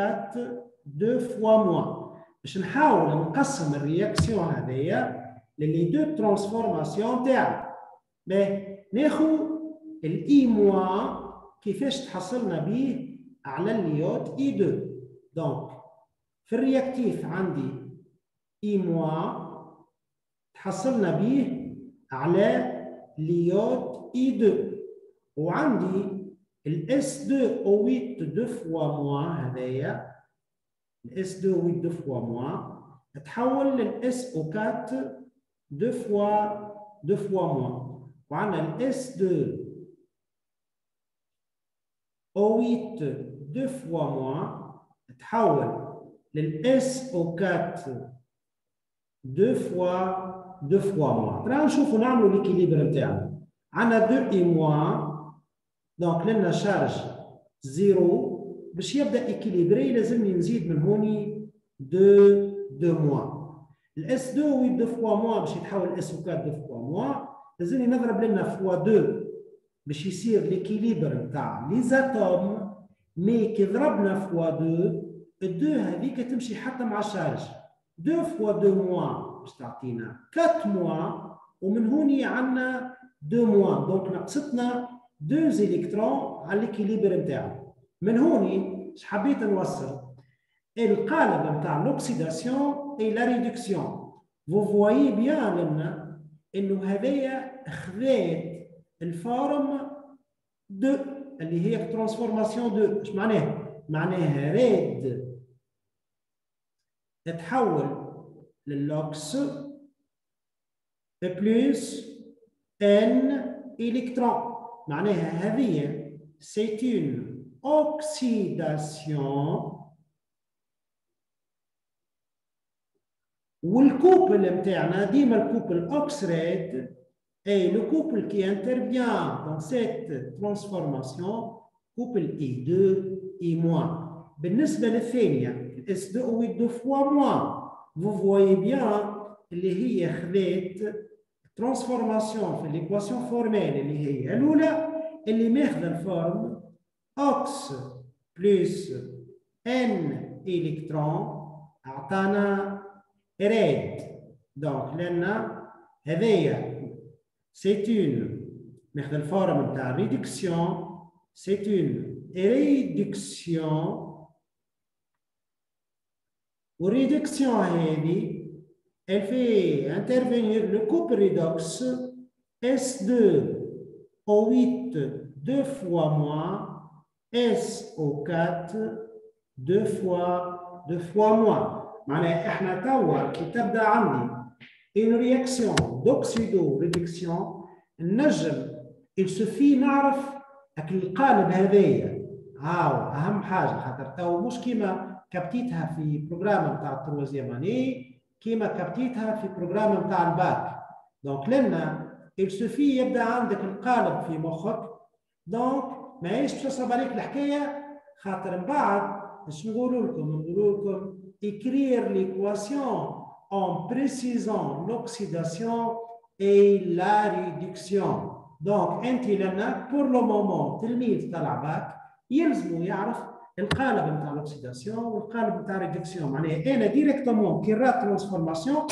2 فوا موان. باش نحاول نقسم الرياكسيون هذيا للي دو ترانسفورماسيون تاعنا. ناخذ الاي موان كيفاش تحصلنا به على الليود اي 2. دونك في الرياكتيف عندي اي موان تحصلنا به على ليود اي 2 وعندي الاس 2 او 8 2 فوا موان هذايا الاس 2 او 8 2 فوا موان تحول للاس او 4 2 فوا موان وعندنا الاس 2 او 8 2 فوا موان تحول le SO4 2 fois moins. Là, نشوفوا نعملوا l'équilibre نتاعنا. عندنا 2 et moins. Donc, لنا charge 0. باش يبدا équilibré لازمني نزيد من هوني 2 moins. الاس 2 و 2 fois moins باش يتحول الاس 4 2 fois moins. لازمني نضرب لنا فوا 2 باش يصير l'équilibre نتاع لي زاتوم. مي كي ضربنا فوا 2 2 هذيك تمشي حتى مع الشارج. 2 fois 2 moins باش تعطينا 4 moins. ومن هوني عندنا 2 moins. دونك نقصتنا 2 électrons على l'équilibre نتاعو. من هوني اش حبيت نوصل القالب نتاع l'oxydation et la réduction. Vous voyez bien لنا انه هذايا خذات الفورم 2 اللي هي ترانسفورماسيون 2. اش معناها؟ معناها ريد تتحول للوكس بلس ان الكترون. معناها هذه c'est une oxydation. والكوبل نتاعنا ديما الكوبل اوكسريد اي لو كوبل qui intervient dans cette transformation couple E2 E-. بالنسبه للثانيه S2 و 2 fois moins vous voyez bien اللي هي خذات ترانسفورماسيون في الايكواسيون فورميل اللي هي الاولى اللي ماخذه الفورم اوكس بلس ان الكترون اعطانا ريد. دونك لنا هذايا c'est une ماخذ الفورم نتاع الريدكسيون c'est une réduction. والريدكسيون هذه elle fait intervenir le couple redox S2 O8 2 fois moins SO4 2 fois moins. معناها احنا توا كي تبدا عندي une réaction d'oxydo-réduction النجم il suffit نعرف القالب هذايا. هاو اهم حاجه خاطر تو مش كيما كبتيتها في بروجرام نتاع التروازيام اني كيما كبتيتها في بروجرام نتاع الباك. دونك لنا il suffit يبدا عندك القالب في مخك. دونك ماهيش باش تصعب عليك الحكايه خاطر من بعد باش نقولوا لكم écrire l'équation en précisant l'oxydation et la réduction. Donc, انت لنا pour le moment تلميذ تاع باك يلزمو يعرف القالب نتاع الاكسيداسيون والقالب نتاع الريدكسيون. معناها انا ديريكتومون كي راه ترانسفورماسيون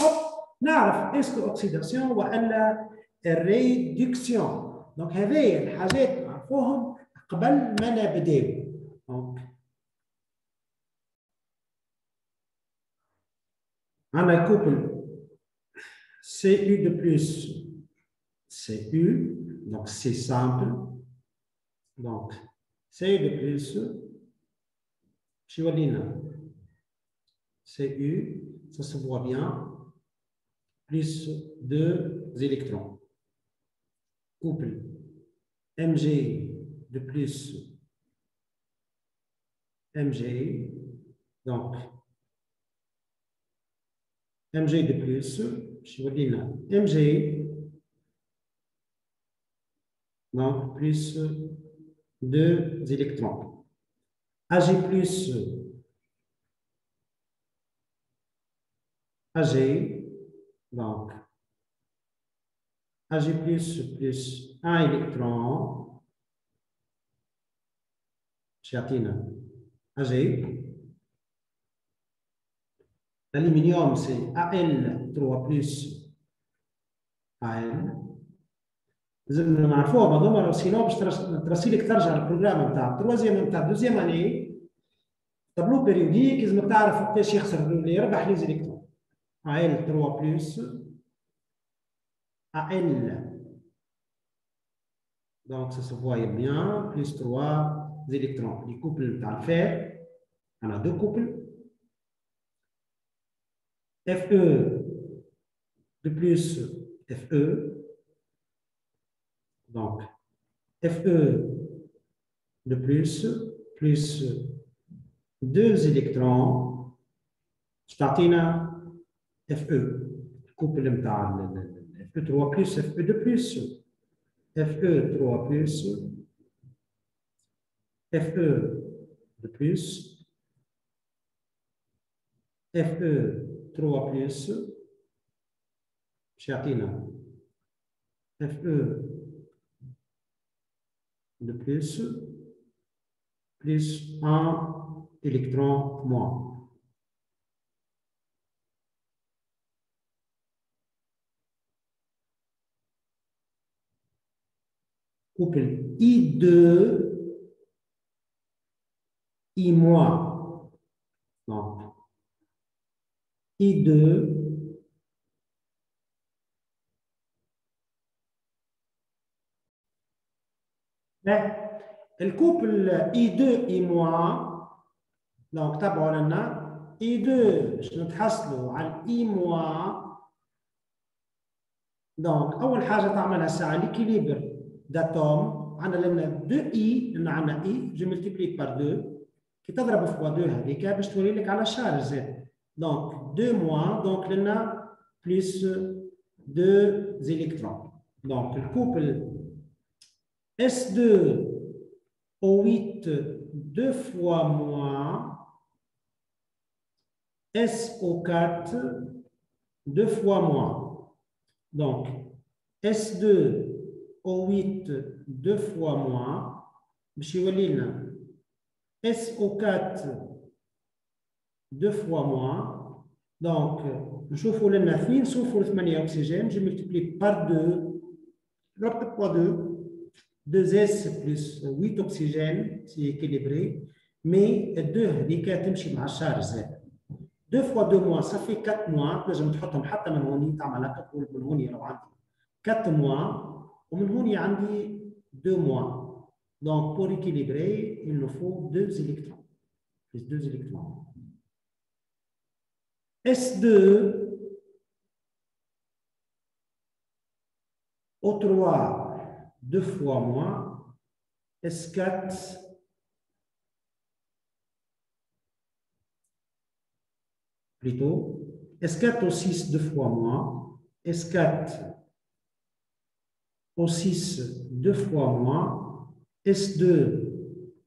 نعرف اسكو اوكسيداسيون والا الريدكسيون. دونك هذه الحاجات نعرفوهم قبل ما نبداو. عندنا couple Cu de plus Cu, donc c'est simple. Donc Cu de plus, Cu, ça se voit bien, plus 2 électrons. Couple Mg de plus Mg, donc Mg de plus, Mg, donc plus 2 électrons. Ag plus Ag, donc Ag plus 1 électron, Chiatina, Ag. L'aluminium, c'est Al3 plus Al. لازم نعرفوها بعضهم سينو باش ترسيلك ترجع للبروجرام نتاع التروازيام نتاع الدوزيام اني طابلو بيريوديك لازم تعرف وقتاش يخسر اللي يربح لي زيليكترون. Al3 plus Al. Donc ça se voit bien, plus 3 électrons. Les couples نتاع الفير on a deux couples. Fe de plus Fe. Donc, Fe de plus 2 électrons باش تعطينا اف او الكوبل نتاع اف او 3 بلس اف او 2 بلس اف او 3 بلس اف او 2 بلس اف او 3 بلس باش يعطينا اف او 2 بلس plus 1 électron moins. Couple I2, I moins. Donc, I2 الكوبل I2 I moins. Donc, تابعوا لنا I2 باش نتحصلوا على I moins. Donc, أول حاجة تعملها الساعة l'équilibre d'atome. عندنا لنا 2 I، لأن عندنا I je multiplie par 2 كي تضرب في 2 هذيك باش تولي لك على شارج زاد. Donc 2 moins، donc لنا plus 2 électrons. Donc le couple S2 O8 2 fois moins SO4 2 fois moins. Donc S2 O8 2 fois moins باش يولي لنا SO4 2 fois moins. Donc نشوفوا لنا 2 صفر 8 oxygène, je multiplie par 2 ربط fois 2 2s plus 8 oxygène, c'est équilibré, mais 2 هذيك تمشي مع الشارج زاد. 2 fois 2 moins ça fait 4 moins. تنجم تحطهم حتى من هوني، تعمل هكا تقول من هوني لو عندي 4 moins ومن هوني عندي 2 moins. Donc pour équilibrer, il nous faut 2 électrons. Plus 2 électrons. S2 O3 2 fois moins, S4 plutôt, S4 O6 2 fois moins, S4 O6 2 fois moins, S2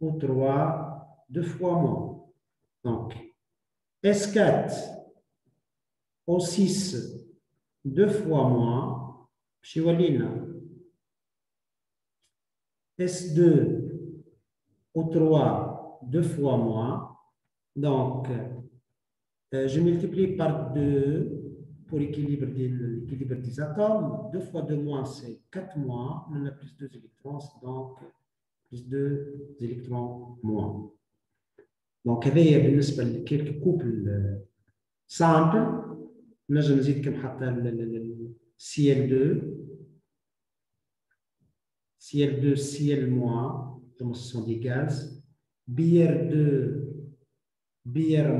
O3 2 fois moins. Donc, S4 O6 2 fois moins, chez Walina, S2 O3 2 fois moins. Donc, je multiplie par 2 pour l'équilibre des atomes. 2 fois 2 moins, c'est 4 moins. On a plus 2 électrons, c'est donc plus 2 électrons moins. Donc, il y a quelques couples simples. نجم نزيد كم حتى CL2 CL2 CL-, comme ce sont des gaz, Br2 Br-,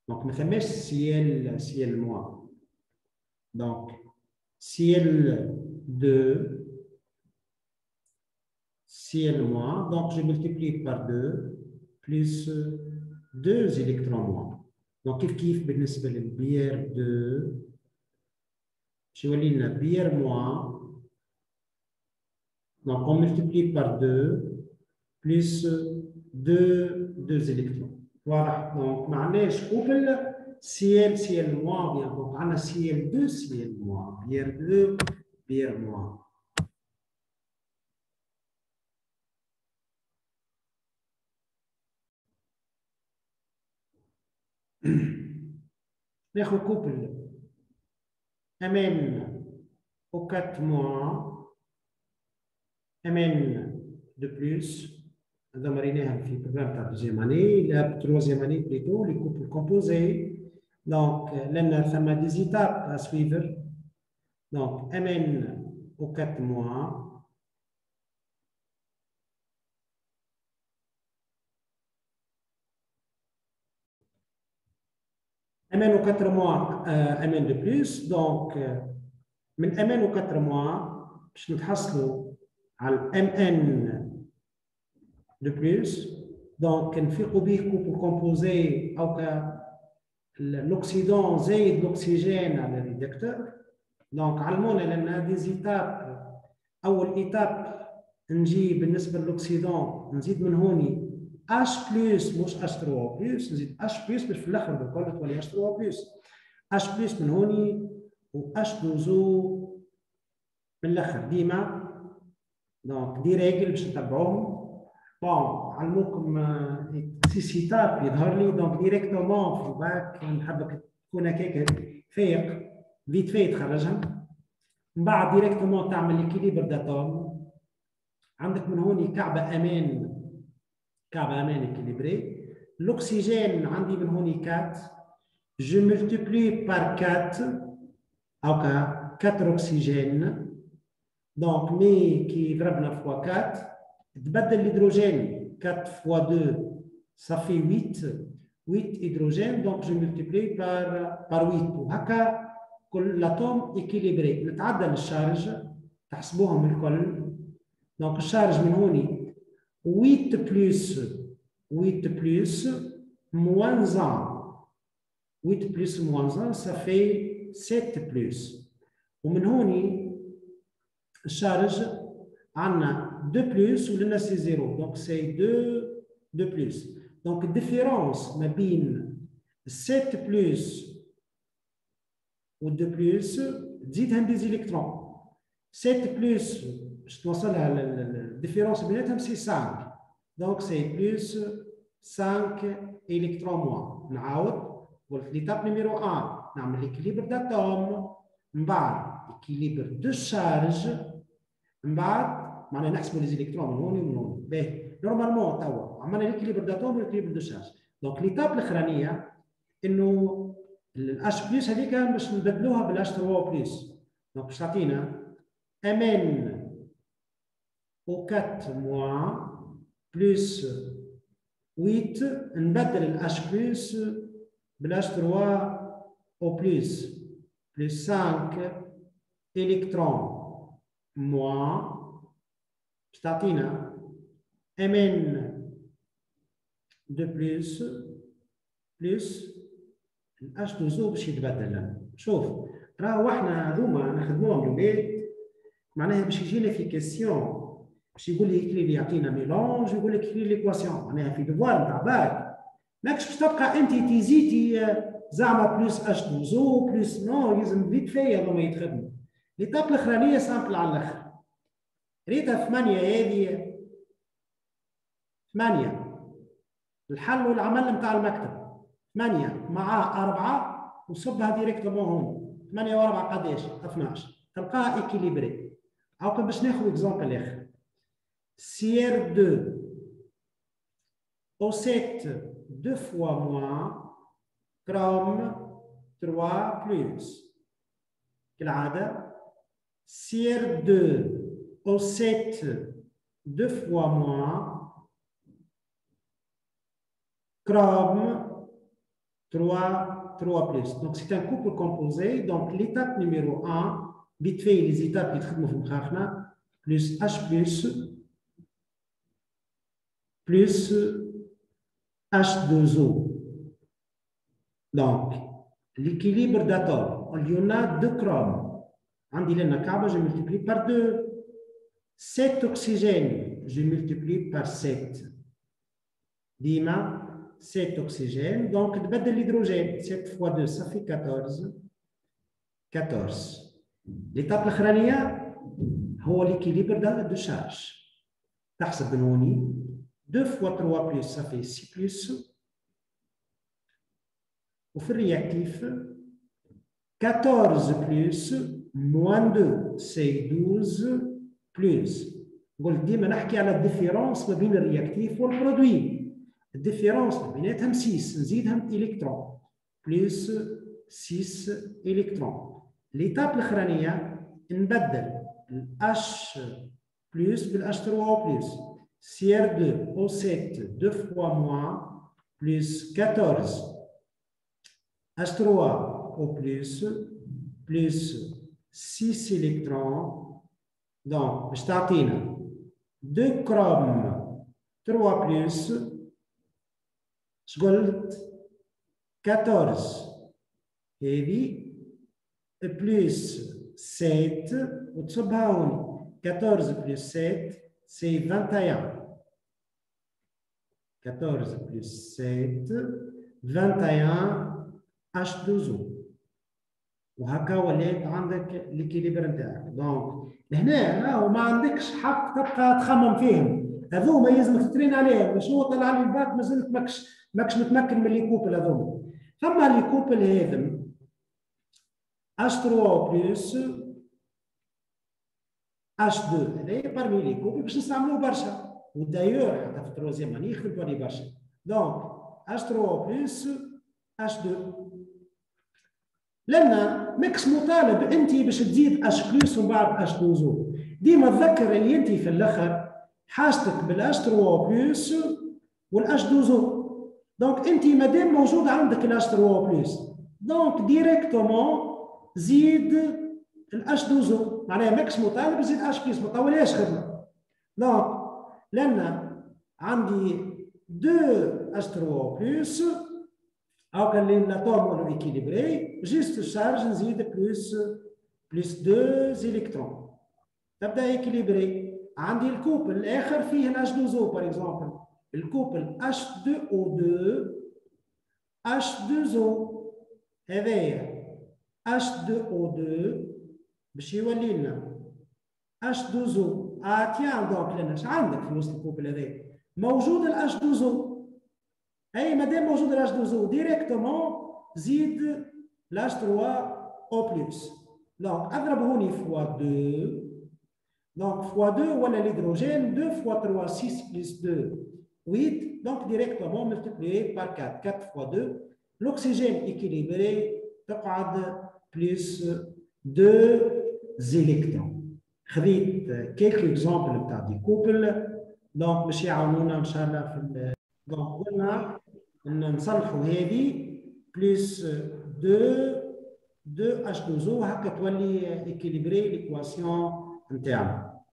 donc ما ثماش Cl-. donc Cl2 Cl-, donc je multiplie par 2 plus 2 électrons moins. Donc كيف بالنسبة للBr2 شو يولي لنا Br-. Donc on multiplie par 2 plus 2 électrons. Voilà. Donc معناش couple Cl-, bien. Donc on a Cl2 Cl-, Br2 Br-. ناخذ couple Mn O4-, Mn de plus. هذا مريناها في البروغرام تاع دوزيام اني، لا تروازيام اني بليتو لي كوبل كومبوزي. دونك لنا ثما دي زيتاب ا سويفر. دونك Mn O4-, Mn O4-, Mn de plus. دونك من Mn O4- باش نتحصلوا على Mn de plus. Donc نفيقوا به كوبل كومبوزي او l'oxydant زايد l'oxygène على الريدكتور. دونك علمونا لان دي زيتاب. اول ايتاب نجي بالنسبه للوكسيدون نزيد من هوني H بلس مش H3 بلس، نزيد H بلس باش في الاخر بالكل تولي H3 بلس. H بلس من هوني و H2O من الاخر ديما. دونك دي ريجل باش نتبعوهم. بون علموكم سي سيتاب يظهر لي دونك ديريكتومون في الباك نحبك تكون هكاك فايق فيت فايت تخرجها. من بعد ديريكتومون تعمل ليكيليبر داتوم. عندك من هوني كعبه امان équilibrée. L'oxygène عندي من هوني 4. Je multiplie par 4 اوكا 4 oxygènes. Donc مي كي ضربنا fois 4 تبدل الهيدروجين 4 fois 2 ça fait 8 hydrogènes. Donc je multiplie par 8 وهكا كل l'atome équilibré. نتعدل الشارج تحسبوهم الكل. Donc الشارج من هوني 8 plus moins 1. 8 plus moins 1 ça fait 7 plus. ومن هوني الشارج عندنا 2 plus ولنا سي 0. Donc c'est 2 plus. Donc الديفيرونس ما بين 7 plus و 2 plus تزيدهم دي زيليكترون. 7 plus باش توصلها الديفيرونس بيناتهم سي 5. دونك سي بلس 5 الكترون موان. نعاود قلت ليتاب نيميرو 1 نعمل ليكيليبر داتوم. من بعد ليكيليبر دو شارج. من بعد معناها نحسبوا لي زيليكترون من هوني ومن هوني. باهي نورمالمون توا عملنا ليكيليبر داتوم وليكيليبر دو شارج. دونك ليتاب الاخرانيه انه الاش بلس هذيك باش نبدلوها بالاش 3 بلس. دونك باش تعطينا امن au 4 moins plus 8 نبدل ال H plus بال H3 au plus 5 électrons moins باش تعطينا Mn de plus ال H2O باش يتبدل لنا. شوف راهو احنا هذوما نخدموهم الولاد معناها باش يجينا في كيسيون باش يقول لي كلي يعطينا ميلونج ويقول لك كلي ليكواسيون معناها في ديفوار نتاع باك. ماكش باش تبقى انت تيزيتي زعما بلس اش 2 بلس نو لازم فيت في هذوما يتخدموا. ليتاب الاخرانيه سامبل على الاخر. ريتها 8 هذه 8 الحل والعمل نتاع المكتب 8 مع 4 وصبها ديريكتومون هون 8 و4 قداش 12 تلقاها ايكيليبري. هاكا باش ناخذ اكزومبل اخر. CR2 O7 2 fois moins chrome 3 plus. كالعادة CR2 O7 2 fois moins chrome 3 plus. Donc c'est un couple composé. Donc l'étape numéro 1 vite fait les étapes qui traitent mon frère plus H plus H2O. Donc, l'équilibre d'atomes, il y en a 2 chromes. On dit que je multiplie par 2. 7 oxygènes, je multiplie par 7. Dima, 7 oxygènes. Donc, de l'hydrogène, 7 fois 2, ça fait 14. 14. L'étape الأخرانية هو l'équilibre de charge. تحسب بنوني 2 fois 3 plus, ça fait 6 plus. Au fait réactif, 14 plus, moins 2, c'est 12 plus. قلت ديما نحكي على الديفيرونس ما بين الرياكتيف والبرودوي. الديفيرونس ما بيناتهم 6 نزيدهم إلكترون بلس 6 إلكترون. ليتاب الأخرانية نبدل ال H plus بال H3O plus. CR2 O7 2 fois moins plus 14 H3O plus 6 électrons. Donc, je t'attends 2 chrome 3 plus je gold 14 هذه بلس 7 وتصبها هوني 14 بلس 7 سي 21. 14 بلس 7 21 H2O. وهكا ولات عندك الكيليبر نتاعك. دونك لهنا راهو ما عندكش حق تبقى تخمم فيهم، هذوما لازمك تترين عليهم. شنو طلع لي الباك مازلت ماكش متمكن من لي كوبل هذوما. ثم لي كوبل هذم H3 بلس H2 هذايا بارمي لي كوبل باش نستعملوه برشا، ودايور حتى في التروزيام اني يخدموا عليه برشا. دونك H3 بلس H2 لأن ماكش مطالب أنت باش تزيد اش بلس ومن بعد اش دوزو. ديما تذكر اللي أنت في الآخر حاجتك بالاش 3 بلس والاش دوزو. دونك أنت مادام موجود عندك الاش 3 بلس دونك ديريكتومون زيد الاش دوزو، معناها ماكش مطالب تزيد اش بلس، ما طولهاش خدمة. دونك لأن عندي 2 اش 3 بلس او كان l'atome ou équilibré, juste charge نزيد plus 2 électrons. تبدا équilibré. عندي الكوبل الاخر فيه ال H2O par exemple. الكوبل H2O2 H2O هذايا H2O2 باش يولي لنا H2O. تيان دونك لنا اش عندك في وسط الكوبل هذايا؟ موجود ال H2O. اي مادام موجود الاش 2 ديريكتومون زيد لاش 3 او بلس. دونك اضرب هوني فوا 2. دونك فوا 2 ولا الهيدروجين 2 فوا 3 6 بلس 2 8. دونك ديريكتومون ملتبلي بار 4 4 فوا 2. الاكسجين ايكيليبري تقعد بلس 2 زيليكترون. خذيت كيلكو اكزومبل نتاع دي كوبل دونك باش يعاونونا ان شاء الله في. دونك قلنا نصلحوا هذه بلس 2 H2O هكا تولي ايكيليبري ليكواسيون نتاعنا.